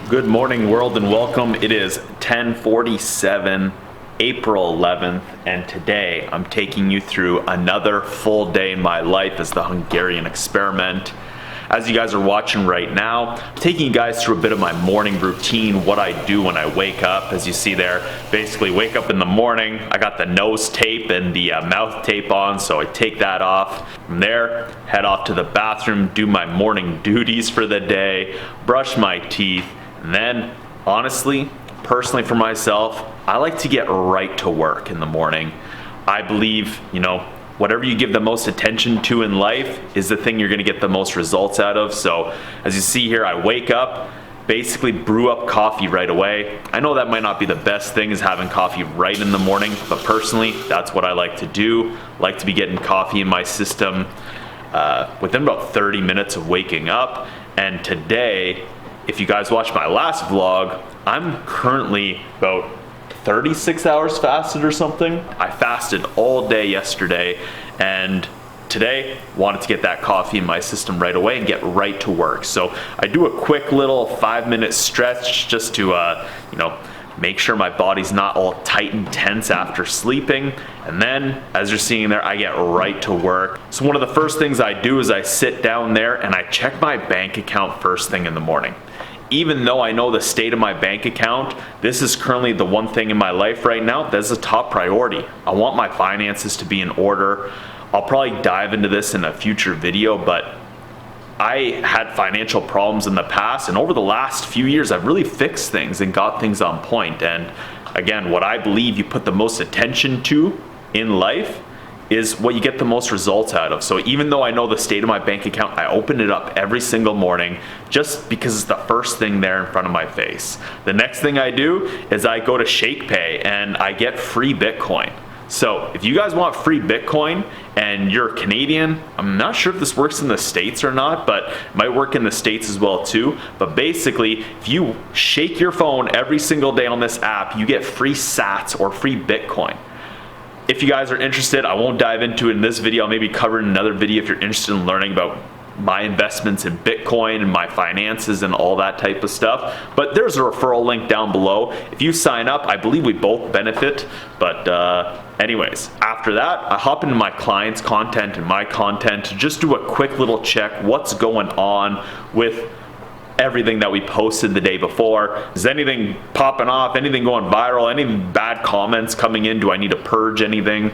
Good morning, world, and welcome. It is 10:47, April 11th, and today I'm taking you through another full day in my life as the Hungarian experiment. As you guys are watching right now, I'm taking you guys through a bit of my morning routine, what I do when I wake up. As you see there, basically wake up in the morning, I got the nose tape and the mouth tape on, so I take that off. From there, head off to the bathroom, do my morning duties for the day, brush my teeth, and then, honestly, personally for myself, I like to get right to work in the morning. I believe, whatever you give the most attention to in life is the thing you're gonna get the most results out of. So, as you see here, I wake up, basically brew up coffee right away. I know that might not be the best thing, is having coffee right in the morning, but personally, that's what I like to do. I like to be getting coffee in my system within about 30 minutes of waking up. And today, if you guys watched my last vlog, I'm currently about 36 hours fasted or something. I fasted all day yesterday, and today wanted to get that coffee in my system right away and get right to work. So I do a quick little 5-minute stretch just to make sure my body's not all tight and tense after sleeping. And then, as you're seeing there, I get right to work. So one of the first things I do is I sit down there and I check my bank account first thing in the morning. Even though I know the state of my bank account, this is currently the one thing in my life right now that's a top priority. I want my finances to be in order. I'll probably dive into this in a future video, but I had financial problems in the past, and over the last few years, I've really fixed things and got things on point. And again, what I believe you put the most attention to in life is what you get the most results out of. So even though I know the state of my bank account, I open it up every single morning just because it's the first thing there in front of my face. The next thing I do is I go to Shakepay and I get free Bitcoin. So if you guys want free Bitcoin and you're Canadian, I'm not sure if this works in the States or not, but it might work in the States as well too. But basically, if you shake your phone every single day on this app, you get free sats or free Bitcoin. If you guys are interested, I won't dive into it in this video. I'll maybe cover it in another video if you're interested in learning about my investments in Bitcoin and my finances and all that type of stuff. But there's a referral link down below. If you sign up, I believe we both benefit. But anyways, after that, I hop into my clients' content and my content to just do a quick little check what's going on with everything that we posted the day before. Is anything popping off, anything going viral, any bad comments coming in? Do I need to purge anything?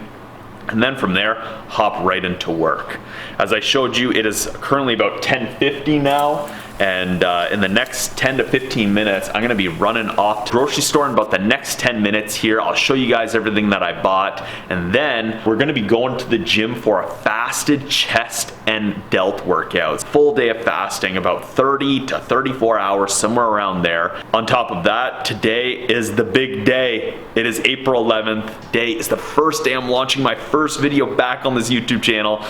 And then from there, hop right into work. As I showed you, it is currently about 10:50 now, and in the next 10 to 15 minutes, I'm gonna be running off to the grocery store in about the next 10 minutes here. I'll show you guys everything that I bought, and then we're gonna be going to the gym for a fasted chest and delt workouts. Full day of fasting, about 30 to 34 hours, somewhere around there. On top of that, today is the big day. It is April 11th. Day is the first day I'm launching my first video back on this YouTube channel.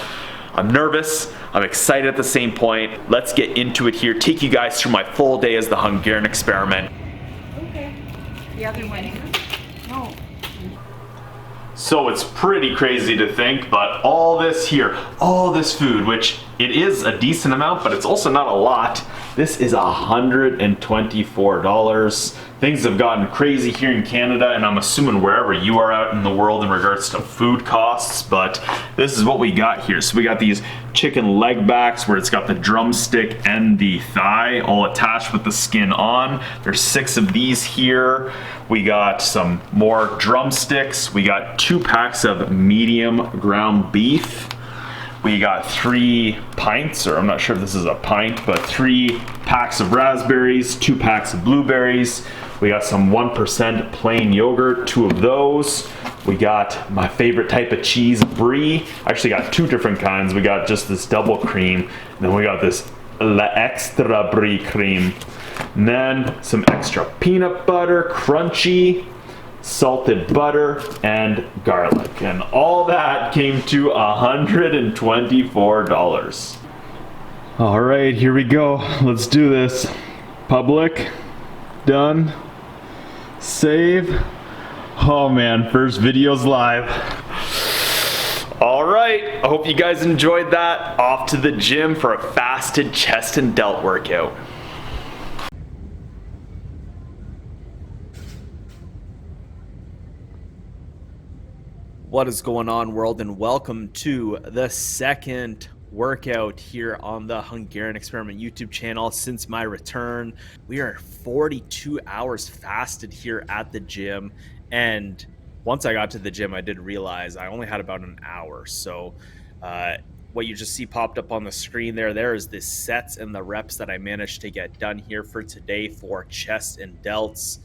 I'm nervous, I'm excited at the same point. Let's get into it here, take you guys through my full day as the Hungarian experiment. Okay. The other one. No. So it's pretty crazy to think, but all this here, all this food, which it is a decent amount, but it's also not a lot. This is $124. Things have gotten crazy here in Canada, and I'm assuming wherever you are out in the world in regards to food costs, but this is what we got here. So we got these chicken leg backs where it's got the drumstick and the thigh all attached with the skin on. There's 6 of these here. We got some more drumsticks. We got 2 packs of medium ground beef. We got 3 pints, or I'm not sure if this is a pint, but 3 packs of raspberries, 2 packs of blueberries. We got some 1% plain yogurt, 2 of those. We got my favorite type of cheese, brie. Actually got 2 different kinds. We got just this double cream, and then we got this La Extra Brie cream. And then some extra peanut butter, crunchy, salted butter, and garlic. And all that came to $124. All right, here we go. Let's do this. Public, done, save. Oh man, first video's live. All right, I hope you guys enjoyed that. Off to the gym for a fasted chest and delt workout. What is going on, world, and welcome to the second workout here on the Hungarian Experiment YouTube channel since my return. We are 42 hours fasted here at the gym, and once I got to the gym I did realize I only had about an hour. So what you just see popped up on the screen there is the sets and the reps that I managed to get done here for today for chest and delts.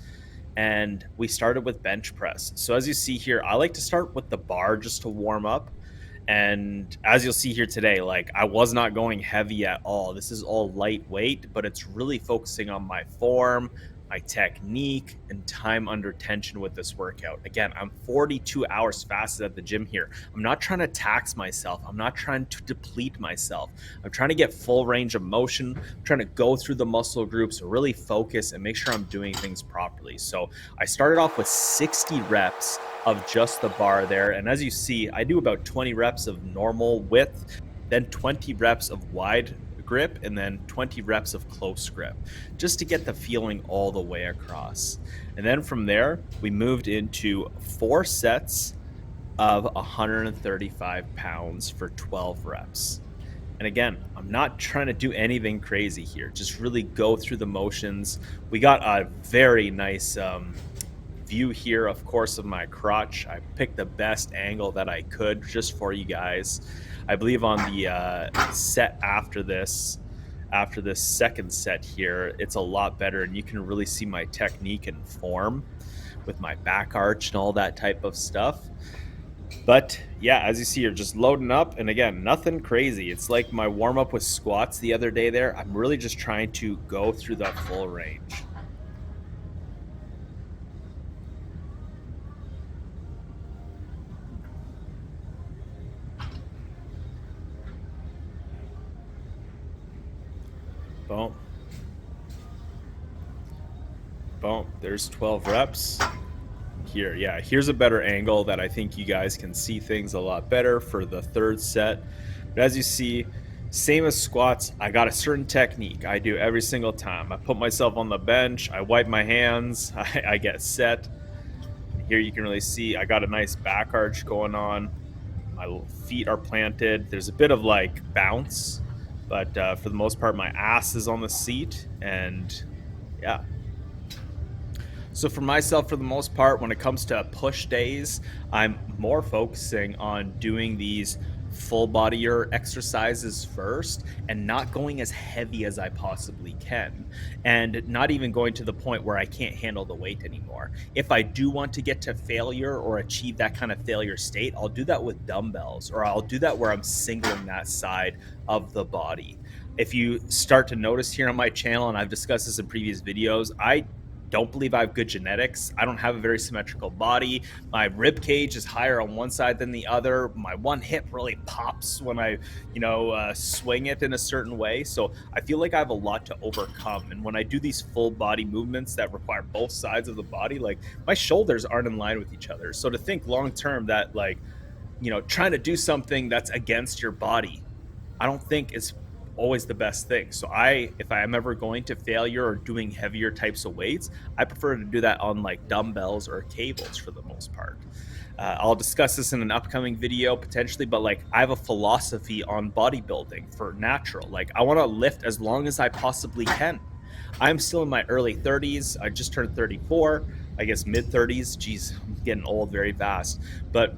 And we started with bench press. So as you see here, I like to start with the bar just to warm up. And as you'll see here today, like, I was not going heavy at all. This is all lightweight, but it's really focusing on my form, my technique, and time under tension with this workout. Again, I'm 42 hours fasted at the gym here. I'm not trying to tax myself. I'm not trying to deplete myself. I'm trying to get full range of motion. I'm trying to go through the muscle groups, really focus and make sure I'm doing things properly. So I started off with 60 reps of just the bar there. And as you see, I do about 20 reps of normal width, then 20 reps of wide grip, and then 20 reps of close grip, just to get the feeling all the way across. And then from there, we moved into 4 sets of 135 pounds for 12 reps. And again, I'm not trying to do anything crazy here, just really go through the motions. We got a very nice view here, of course, of my crotch. I picked the best angle that I could just for you guys. I believe on the set after this second set here, it's a lot better, and you can really see my technique and form with my back arch and all that type of stuff. But yeah, as you see, you're just loading up, and again, nothing crazy. It's like my warm-up with squats the other day there. I'm really just trying to go through that full range. Boom. Boom. There's 12 reps. Here, yeah, here's a better angle that I think you guys can see things a lot better for the third set. But as you see, same as squats, I got a certain technique I do every single time. I put myself on the bench, I wipe my hands, I get set. Here you can really see I got a nice back arch going on. My feet are planted. There's a bit of like bounce, but for the most part, my ass is on the seat, and yeah. So for myself, for the most part, when it comes to push days, I'm more focusing on doing these full bodier exercises first and not going as heavy as I possibly can, and not even going to the point where I can't handle the weight anymore. If I do want to get to failure or achieve that kind of failure state, I'll do that with dumbbells, or I'll do that where I'm singling that side of the body. If you start to notice here on my channel, and I've discussed this in previous videos, I don't believe I have good genetics. I don't have a very symmetrical body. My rib cage is higher on one side than the other. My one hip really pops when I, swing it in a certain way. So I feel like I have a lot to overcome. And when I do these full body movements that require both sides of the body, like, my shoulders aren't in line with each other. So to think long term that, like, trying to do something that's against your body, I don't think it's always the best thing. So if I am ever going to failure or doing heavier types of weights, I prefer to do that on like dumbbells or cables for the most part. I'll discuss this in an upcoming video potentially, but like, I have a philosophy on bodybuilding for natural. Like, I want to lift as long as I possibly can. I'm still in my early 30s. I just turned 34, I guess mid 30s. Geez, I'm getting old very fast. But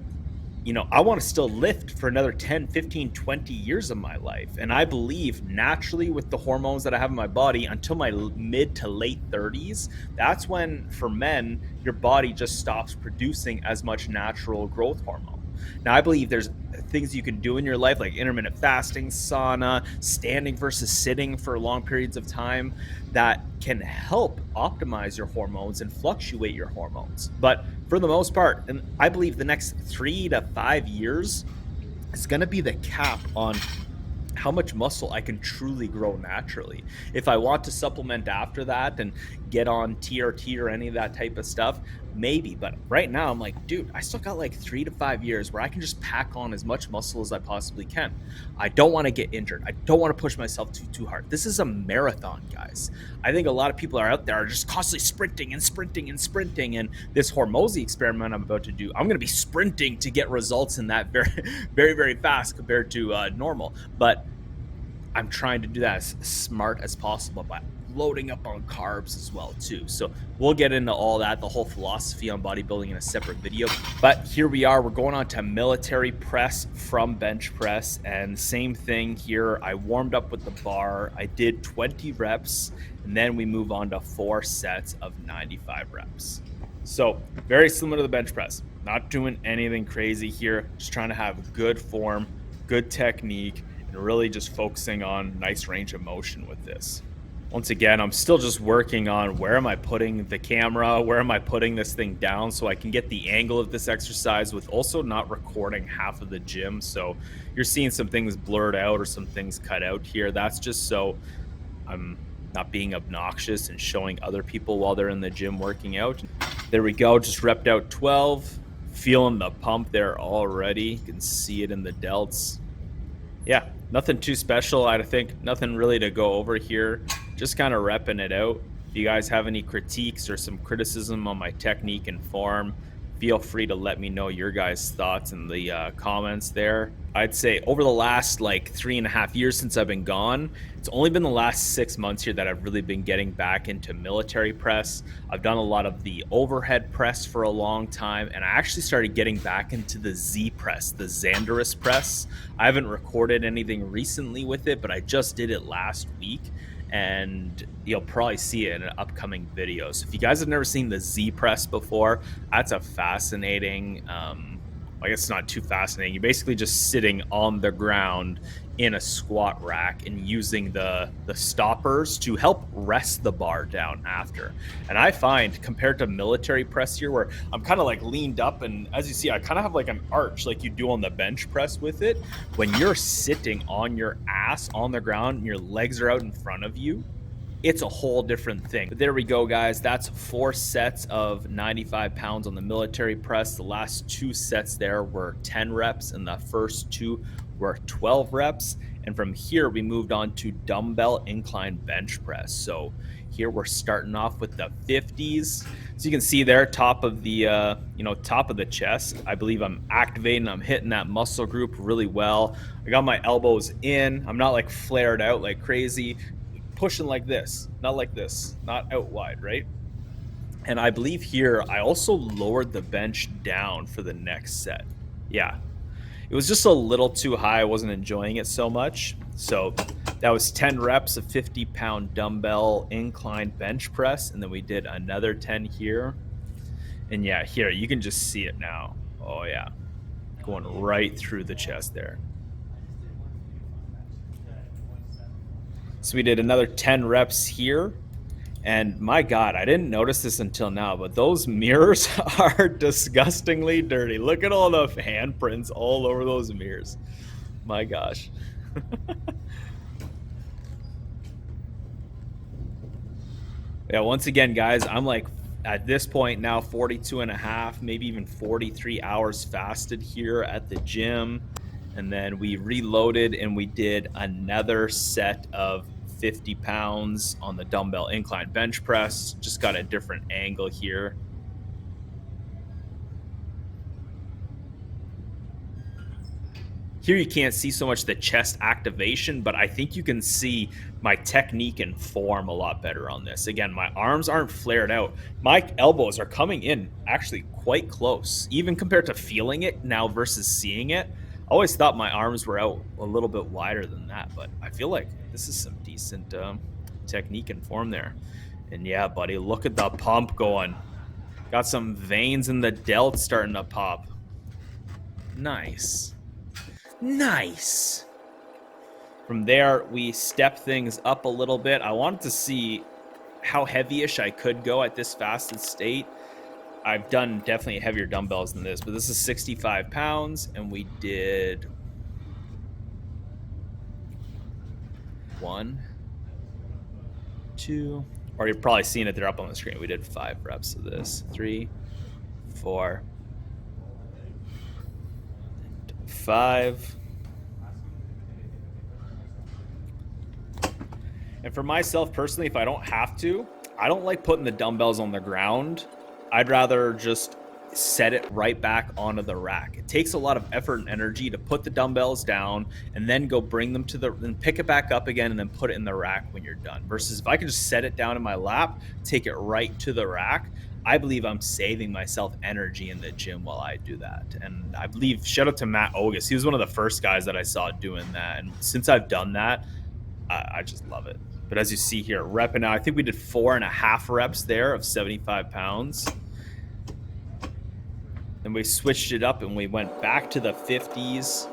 I want to still lift for another 10, 15, 20 years of my life. And I believe naturally with the hormones that I have in my body until my mid to late 30s, that's when, for men, your body just stops producing as much natural growth hormone. Now, I believe there's things you can do in your life like intermittent fasting, sauna, standing versus sitting for long periods of time that can help optimize your hormones and fluctuate your hormones. But for the most part, and I believe the next 3 to 5 years is going to be the cap on how much muscle I can truly grow naturally. If I want to supplement after that and get on TRT or any of that type of stuff, maybe. But right now, I'm like, dude, I still got like 3 to 5 years where I can just pack on as much muscle as I possibly can. I don't want to get injured. I don't want to push myself too hard. This is a marathon, guys. I think a lot of people are out there are just constantly sprinting and sprinting and sprinting. And this Hormozy experiment I'm about to do, I'm going to be sprinting to get results in that very, very, very fast compared to normal. But I'm trying to do that as smart as possible by loading up on carbs as well too. So we'll get into all that, the whole philosophy on bodybuilding in a separate video. But here we are, we're going on to military press from bench press, and same thing here. I warmed up with the bar. I did 20 reps, and then we move on to 4 sets of 95 reps. So very similar to the bench press, not doing anything crazy here, just trying to have good form, good technique, and really just focusing on nice range of motion with this. Once again, I'm still just working on where am I putting the camera, where am I putting this thing down so I can get the angle of this exercise with also not recording half of the gym. So you're seeing some things blurred out or some things cut out here. That's just so I'm not being obnoxious and showing other people while they're in the gym working out. There we go, just repped out 12, feeling the pump there already. You can see it in the delts. Yeah, nothing too special. I think nothing really to go over here. Just kind of repping it out. If you guys have any critiques or some criticism on my technique and form, feel free to let me know your guys' thoughts in the comments there. I'd say over the last like 3.5 years since I've been gone, it's only been the last 6 months here that I've really been getting back into military press. I've done a lot of the overhead press for a long time, and I actually started getting back into the Z press, the Xanderus press. I haven't recorded anything recently with it, but I just did it last week, and you'll probably see it in an upcoming video. So if you guys have never seen the Z press before, that's a fascinating, I guess it's not too fascinating. You're basically just sitting on the ground in a squat rack and using the stoppers to help rest the bar down after. And I find compared to military press here where I'm kind of like leaned up, and as you see, I kind of have like an arch like you do on the bench press with it. When you're sitting on your ass on the ground and your legs are out in front of you, it's a whole different thing. But there we go, guys. That's 4 sets of 95 pounds on the military press. The last 2 sets there were 10 reps, and the first 2 were 12 reps. And from here, we moved on to dumbbell incline bench press. So here we're starting off with the 50s. So you can see there, top of the top of the chest. I believe I'm activating. I'm hitting that muscle group really well. I got my elbows in. I'm not like flared out like crazy. Pushing like this, not like this, not out wide, right? And I believe here I also lowered the bench down for the next set. Yeah, it was just a little too high. I wasn't enjoying it so much. So that was 10 reps of 50-pound dumbbell incline bench press, and then we did another 10 here. And yeah, here you can just see it now. Oh yeah, going right through the chest there. So we did another 10 reps here. And my God, I didn't notice this until now, but those mirrors are disgustingly dirty. Look at all the handprints all over those mirrors. My gosh. Yeah, once again, guys, I'm like at this point now 42.5, maybe even 43 hours fasted here at the gym. And then we reloaded and we did another set of 50 pounds on the dumbbell incline bench press. Just got a different angle here. Here you can't see so much the chest activation, but I think you can see my technique and form a lot better on this. Again, my arms aren't flared out. My elbows are coming in actually quite close, even compared to feeling it now versus seeing it. I always thought my arms were out a little bit wider than that, but I feel like this is some decent technique and form there. And yeah, buddy, look at the pump going. Got some veins in the delt starting to pop. Nice. Nice. From there, we step things up a little bit. I wanted to see how heavyish I could go at this fasted state. I've done definitely heavier dumbbells than this, but this is 65 pounds, and we did 1, 2, or you're probably seeing it there up on the screen. We did 5 reps of this. 3, 4, 5. And for myself personally, if I don't have to, I don't like putting the dumbbells on the ground. I'd rather just set it right back onto the rack. It takes a lot of effort and energy to put the dumbbells down and then go bring them to and pick it back up again and then put it in the rack when you're done. Versus if I can just set it down in my lap, take it right to the rack, I believe I'm saving myself energy in the gym while I do that. And I believe, shout out to Matt Ogus, he was one of the first guys that I saw doing that. And since I've done that, I just love it. But as you see here, repping out, I think we did 4.5 reps there of 75 pounds. Then we switched it up and we went back to the 50s.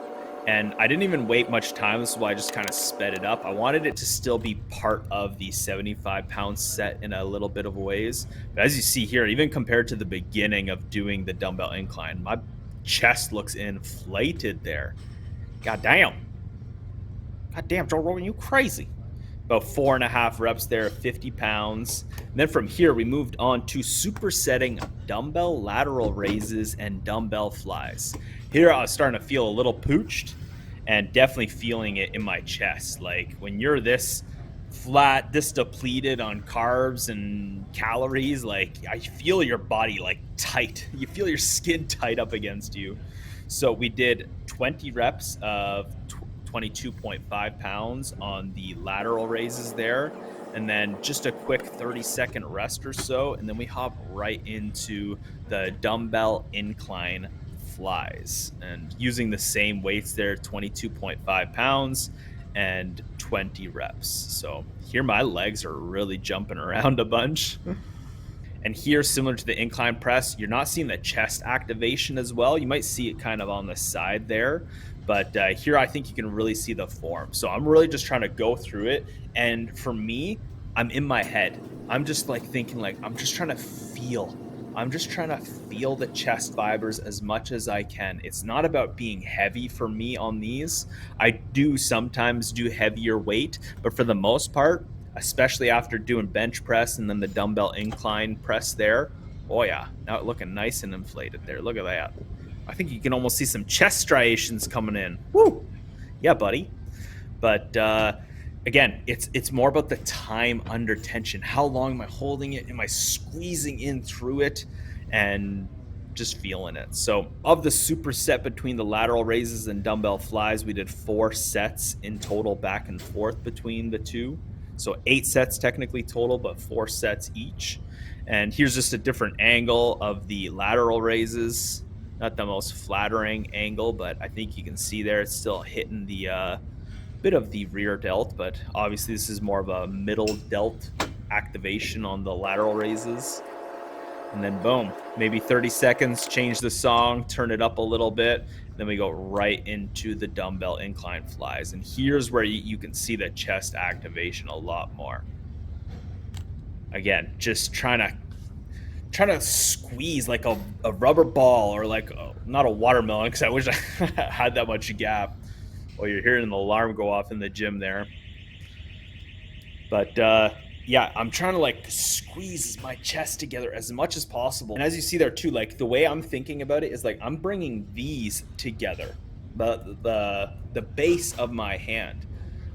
And I didn't even wait much time. This is why I just kind of sped it up. I wanted it to still be part of the 75-pound set in a little bit of ways. But as you see here, even compared to the beginning of doing the dumbbell incline, my chest looks inflated there. God damn, Joe Rogan, you crazy. About 4.5 reps there, 50 pounds. And then from here, we moved on to supersetting dumbbell lateral raises and dumbbell flies. Here, I was starting to feel a little pooched and definitely feeling it in my chest. Like when you're this flat, this depleted on carbs and calories, like I feel your body like tight. You feel your skin tight up against you. So we did 20 reps of 22.5 pounds on the lateral raises there, and then just a quick 30-second rest or so, and then we hop right into the dumbbell incline flies and using the same weights there, 22.5 pounds and 20 reps. So here my legs are really jumping around a bunch. And here, similar to the incline press, you're not seeing the chest activation as well. You might see it kind of on the side there, but here I think you can really see the form. So I'm really just trying to go through it. And for me, I'm in my head. I'm just like thinking like, I'm just trying to feel the chest fibers as much as I can. It's not about being heavy for me on these. I do sometimes do heavier weight, but for the most part, especially after doing bench press and then the dumbbell incline press there, oh yeah, now it's looking nice and inflated there. Look at that. I think you can almost see some chest striations coming in. Woo! Yeah, buddy. But again, it's more about the time under tension. How long am I holding it? Am I squeezing in through it? And just feeling it. So of the superset between the lateral raises and dumbbell flies, we did 4 sets in total back and forth between the two. So 8 sets technically total, but 4 sets each. And here's just a different angle of the lateral raises. Not the most flattering angle, but I think you can see there it's still hitting the bit of the rear delt, but obviously this is more of a middle delt activation on the lateral raises. And then boom, maybe 30 seconds, change the song, turn it up a little bit. Then we go right into the dumbbell incline flies. And here's where you can see the chest activation a lot more. Again, just trying to squeeze like a rubber ball or like not a watermelon, because I wish I had that much gap. Well, you're hearing the alarm go off in the gym there. But yeah, I'm trying to like squeeze my chest together as much as possible. And as you see there too, like the way I'm thinking about it is like I'm bringing these together, the base of my hand.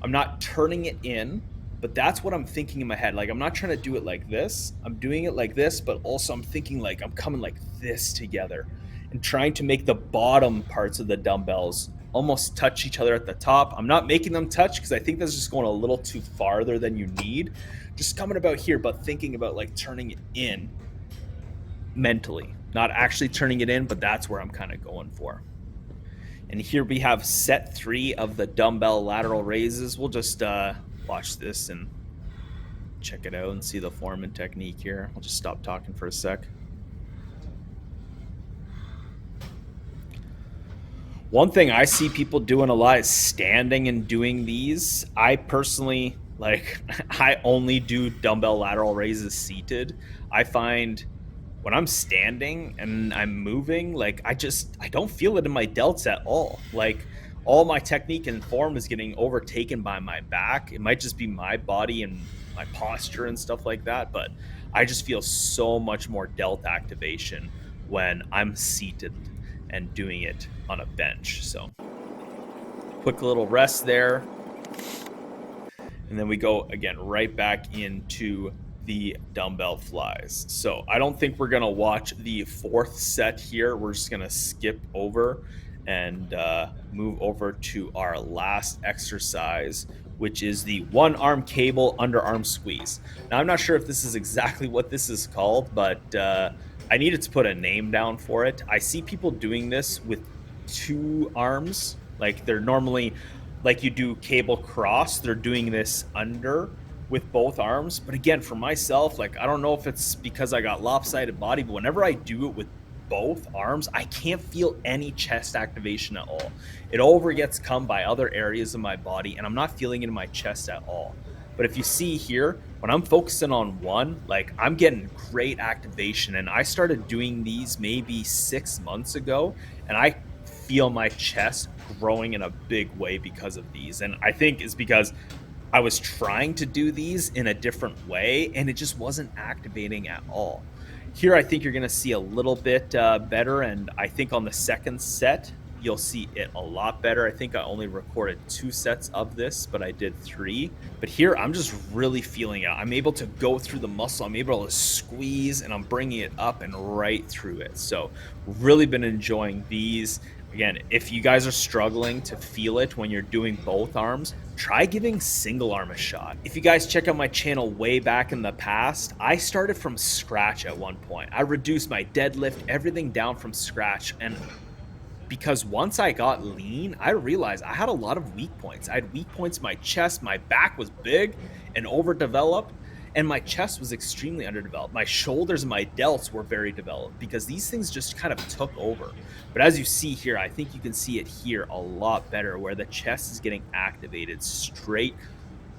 I'm not turning it in, but that's what I'm thinking in my head. Like I'm not trying to do it like this. I'm doing it like this, but also I'm thinking like I'm coming like this together and trying to make the bottom parts of the dumbbells almost touch each other at the top. I'm not making them touch because I think that's just going a little too farther than you need. Just coming about here, but thinking about like turning it in mentally, not actually turning it in, but that's where I'm kind of going for. And here we have set 3 of the dumbbell lateral raises. We'll just watch this and check it out and see the form and technique here. I'll just stop talking for a sec. One thing I see people doing a lot is standing and doing these. I personally, like, I only do dumbbell lateral raises seated. I find when I'm standing and I'm moving, like, I don't feel it in my delts at all. Like, all my technique and form is getting overtaken by my back. It might just be my body and my posture and stuff like that, but I just feel so much more delt activation when I'm seated and doing it on a bench. So quick little rest there. And then we go again right back into the dumbbell flies. So I don't think we're going to watch the fourth set here. We're just going to skip over and move over to our last exercise, which is the one arm cable underarm squeeze. Now, I'm not sure if this is exactly what this is called, but I needed to put a name down for it. I see people doing this with two arms. Like, they're normally, like you do cable cross, they're doing this under with both arms. But again, for myself, like, I don't know if it's because I got lopsided body, but whenever I do it with both arms, I can't feel any chest activation at all. It over gets come by other areas of my body, and I'm not feeling it in my chest at all. But if you see here, when I'm focusing on one, like, I'm getting great activation. And I started doing these maybe 6 months ago, and I feel my chest growing in a big way because of these. And I think it's because I was trying to do these in a different way, and it just wasn't activating at all. Here, I think you're going to see a little bit better, and I think on the second set, you'll see it a lot better. I think I only recorded 2 sets of this, but I did 3. But here, I'm just really feeling it. I'm able to go through the muscle. I'm able to squeeze, and I'm bringing it up and right through it. So really been enjoying these. Again, if you guys are struggling to feel it when you're doing both arms, try giving single arm a shot. If you guys check out my channel way back in the past, I started from scratch at one point. I reduced my deadlift, everything down from scratch. And because once I got lean, I realized I had a lot of weak points. I had weak points in my chest. My back was big and overdeveloped, and my chest was extremely underdeveloped. My shoulders and my delts were very developed because these things just kind of took over. But as you see here, I think you can see it here a lot better, where the chest is getting activated straight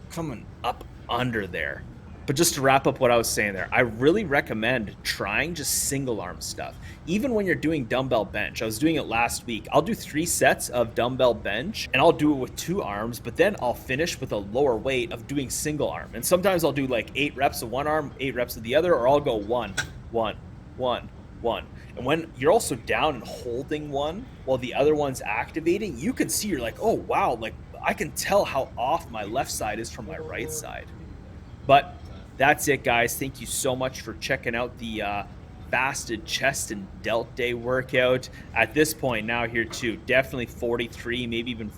coming up under there. But just to wrap up what I was saying there, I really recommend trying just single arm stuff. Even when you're doing dumbbell bench, I was doing it last week. I'll do 3 sets of dumbbell bench, and I'll do it with 2 arms, but then I'll finish with a lower weight of doing single arm. And sometimes I'll do like 8 reps of one arm, 8 reps of the other, or I'll go 1, 1, 1, 1. And when you're also down and holding one while the other one's activating, you can see, you're like, oh wow, like, I can tell how off my left side is from my right side. But that's it, guys. Thank you so much for checking out the fasted chest and delt day workout. At this point now here too, definitely 43, maybe even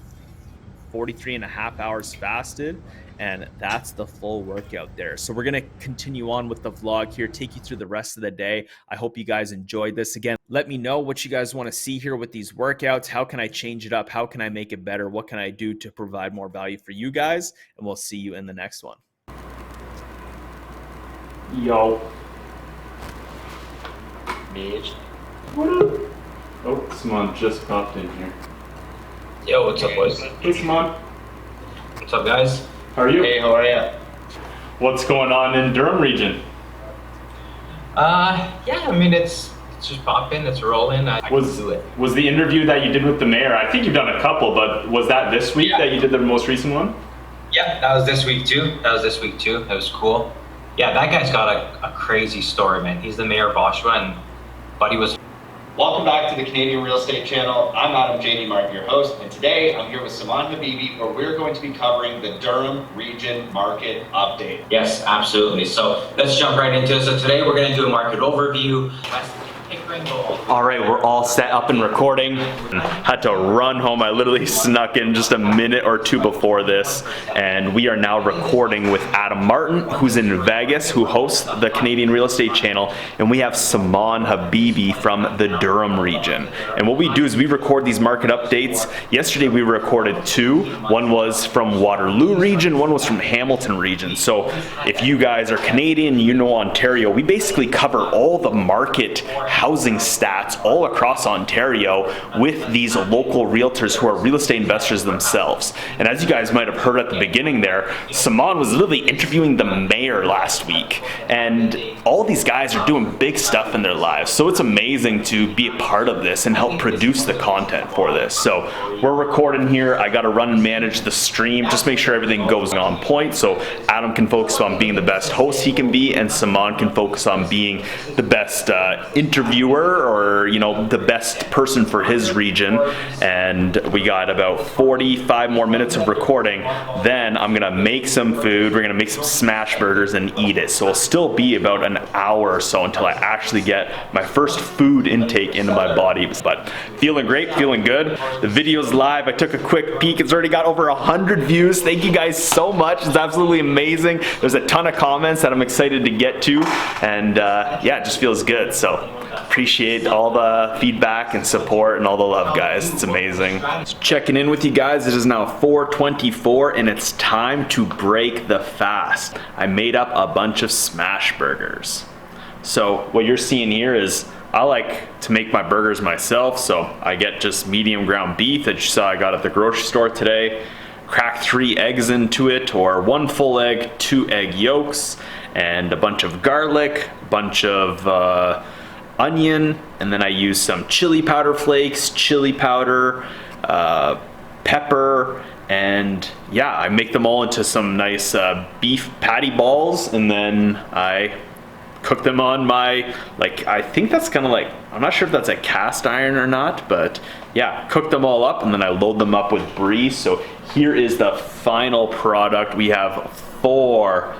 43 and a half hours fasted, and that's the full workout there. So we're going to continue on with the vlog here, take you through the rest of the day. I hope you guys enjoyed this. Again, let me know what you guys want to see here with these workouts. How can I change it up? How can I make it better? What can I do to provide more value for you guys? And we'll see you in the next one. Yo. Mitch. What up? Oh, Simon just popped in here. Yo, what's up, boys? Hey, Simon. What's up, guys? How are you? Hey, how are ya? What's going on in Durham region? Yeah, I mean, it's just popping, it's rolling. I can do it. Was the interview that you did with the mayor, I think you've done a couple, but was that this week that you did the most recent one? Yeah, that was this week too. It was cool. Yeah, that guy's got a crazy story, man. He's the mayor of Oshawa, and Buddy was... Welcome back to the Canadian Real Estate Channel. I'm Adam JD Martin, your host, and today I'm here with Saman Habibi, where we're going to be covering the Durham Region Market Update. Yes, absolutely. So let's jump right into it. So today we're going to do a market overview. All right, we're all set up and recording. Had to run home. I literally snuck in just a minute or 2 before this, and we are now recording with Adam Martin, who's in Vegas, who hosts the Canadian Real Estate Channel, and we have Saman Habibi from the Durham region. And what we do is we record these market updates. Yesterday we recorded 2. One was from Waterloo region, one was from Hamilton region. So if you guys are Canadian, you know Ontario, we basically cover all the market housing stats chats all across Ontario with these local realtors who are real estate investors themselves. And as you guys might have heard at the beginning there, Saman was literally interviewing the mayor last week, and all these guys are doing big stuff in their lives. So it's amazing to be a part of this and help produce the content for this. So we're recording here. I got to run and manage the stream, just make sure everything goes on point so Adam can focus on being the best host he can be, and Saman can focus on being the best interviewer, or the best person for his region. And we got about 45 more minutes of recording. Then I'm gonna make some food. We're gonna make some smash burgers and eat it. So it'll still be about an hour or so until I actually get my first food intake into my body. But feeling great, feeling good. The video's live. I took a quick peek. It's already got over 100 views. Thank you guys so much. It's absolutely amazing. There's a ton of comments that I'm excited to get to, and yeah, it just feels good. So appreciate all the feedback and support and all the love, guys. It's amazing. Just checking in with you guys. It is now 4:24 and it's time to break the fast. I made up a bunch of smash burgers. So what you're seeing here is I like to make my burgers myself, so I get just medium ground beef that you saw I got at the grocery store today. Crack 3 eggs into it, or 1 full egg, 2 egg yolks, and a bunch of garlic, bunch of onion, and then I use some chili powder flakes, chili powder, pepper, and yeah, I make them all into some nice beef patty balls, and then I cook them on my, I think that's kind of I'm not sure if that's a cast iron or not, but yeah, cook them all up, and then I load them up with brie. So here is the final product. We have 4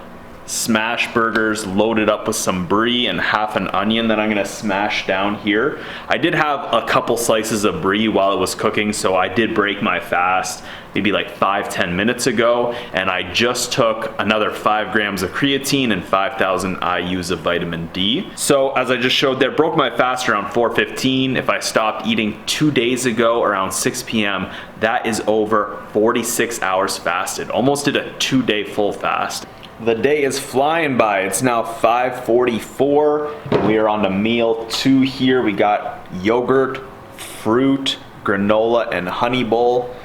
smash burgers loaded up with some brie and half an onion that I'm gonna smash down here. I did have a couple slices of brie while it was cooking, so I did break my fast maybe 5-10 minutes ago, and I just took another 5 grams of creatine and 5,000 IUs of vitamin D. So as I just showed there, broke my fast around 4:15. If I stopped eating 2 days ago around 6 p.m., that is over 46 hours fasted. Almost did a 2-day full fast. The day is flying by. It's now 5:44. We are on to meal 2 here. We got yogurt, fruit, granola, and honey bowl.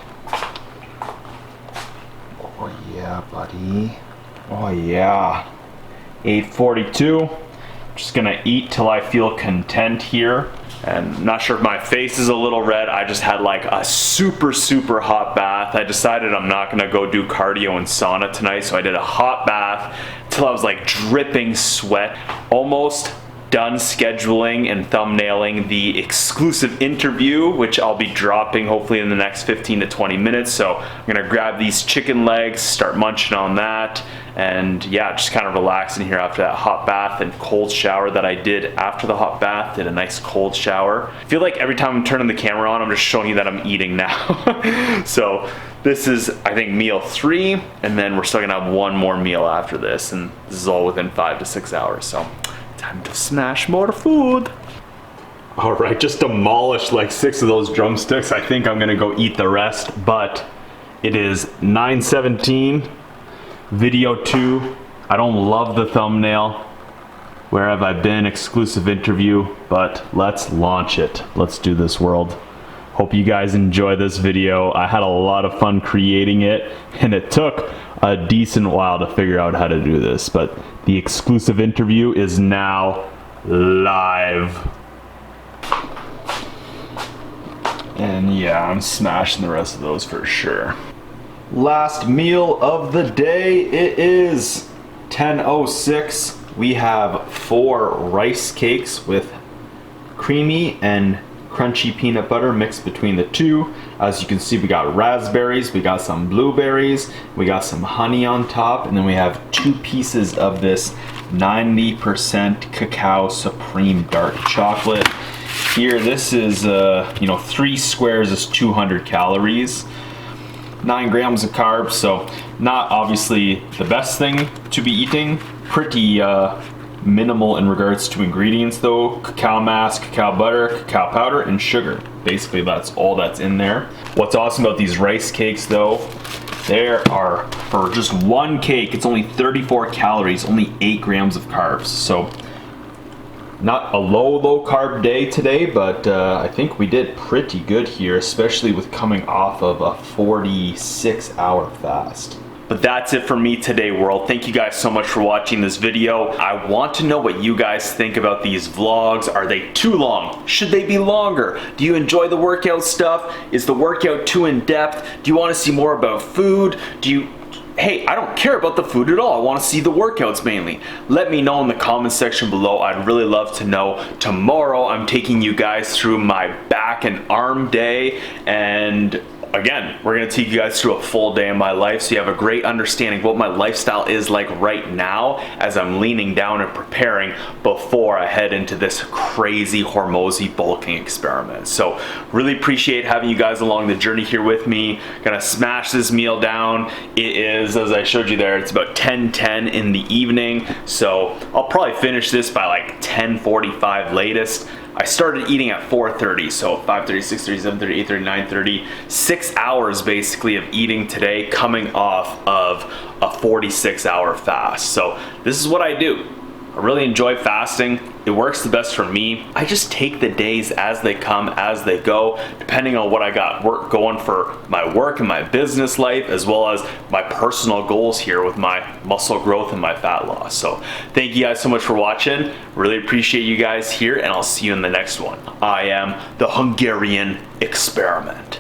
Oh yeah, buddy. Oh yeah. 8:42. Just gonna eat till I feel content here. And I'm not sure if my face is a little red. I just had a super hot bath. I decided I'm not gonna go do cardio and sauna tonight, so I did a hot bath till I was dripping sweat. Almost done scheduling and thumbnailing the exclusive interview, which I'll be dropping hopefully in the next 15 to 20 minutes. So I'm gonna grab these chicken legs, start munching on that, and yeah, just kind of relaxing here after that hot bath and cold shower that I did after the hot bath. Did a nice cold shower. I feel like every time I'm turning the camera on, I'm just showing you that I'm eating now. So this is, I think, meal 3, and then we're still gonna have 1 more meal after this, and this is all within 5 to 6 hours. So time to smash more food. All right, just demolished 6 of those drumsticks. I think I'm gonna go eat the rest, but it is 9:17. Video 2. I don't love the thumbnail. Where have I been? Exclusive interview, but let's launch it. Let's do this, world. Hope you guys enjoy this video. I had a lot of fun creating it, and it took a decent while to figure out how to do this, but the exclusive interview is now live. And yeah, I'm smashing the rest of those for sure. Last meal of the day, it is 10:06. We have 4 rice cakes with creamy and crunchy peanut butter mixed between the 2. As you can see, we got raspberries, we got some blueberries, we got some honey on top, and then we have 2 pieces of this 90% cacao supreme dark chocolate. Here, this is 3 squares is 200 calories. 9 grams of carbs, so not obviously the best thing to be eating. Pretty minimal in regards to ingredients though. Cacao mass, cacao butter, cacao powder, and sugar. Basically that's all that's in there. What's awesome about these rice cakes though, there are, for just 1 cake, it's only 34 calories, only 8 grams of carbs. So Not a low carb day today, but I think we did pretty good here, especially with coming off of a 46-hour fast. But that's it for me today, world. Thank you guys so much for watching this video. I want to know what you guys think about these vlogs. Are they too long? Should they be longer? Do you enjoy the workout stuff? Is the workout too in-depth? Do you want to see more about food? Hey, I don't care about the food at all. I want to see the workouts mainly. Let me know in the comment section below. I'd really love to know. Tomorrow, I'm taking you guys through my back and arm day, and again, we're gonna take you guys through a full day in my life so you have a great understanding of what my lifestyle is like right now as I'm leaning down and preparing before I head into this crazy Hormozy bulking experiment. So really appreciate having you guys along the journey here with me. Gonna smash this meal down. It is, as I showed you there, it's about 10:10 in the evening. So I'll probably finish this by like 10:45 latest. I started eating at 4:30, so 5:30, 6:30, 7:30, 8:30, 9:30, 6 hours basically of eating today, coming off of a 46-hour fast. So this is what I do. I really enjoy fasting. It works the best for me. I just take the days as they come, as they go, depending on what I got going for my work and my business life, as well as my personal goals here with my muscle growth and my fat loss. So thank you guys so much for watching. Really appreciate you guys here, and I'll see you in the next one. I am the Hungarian Experiment.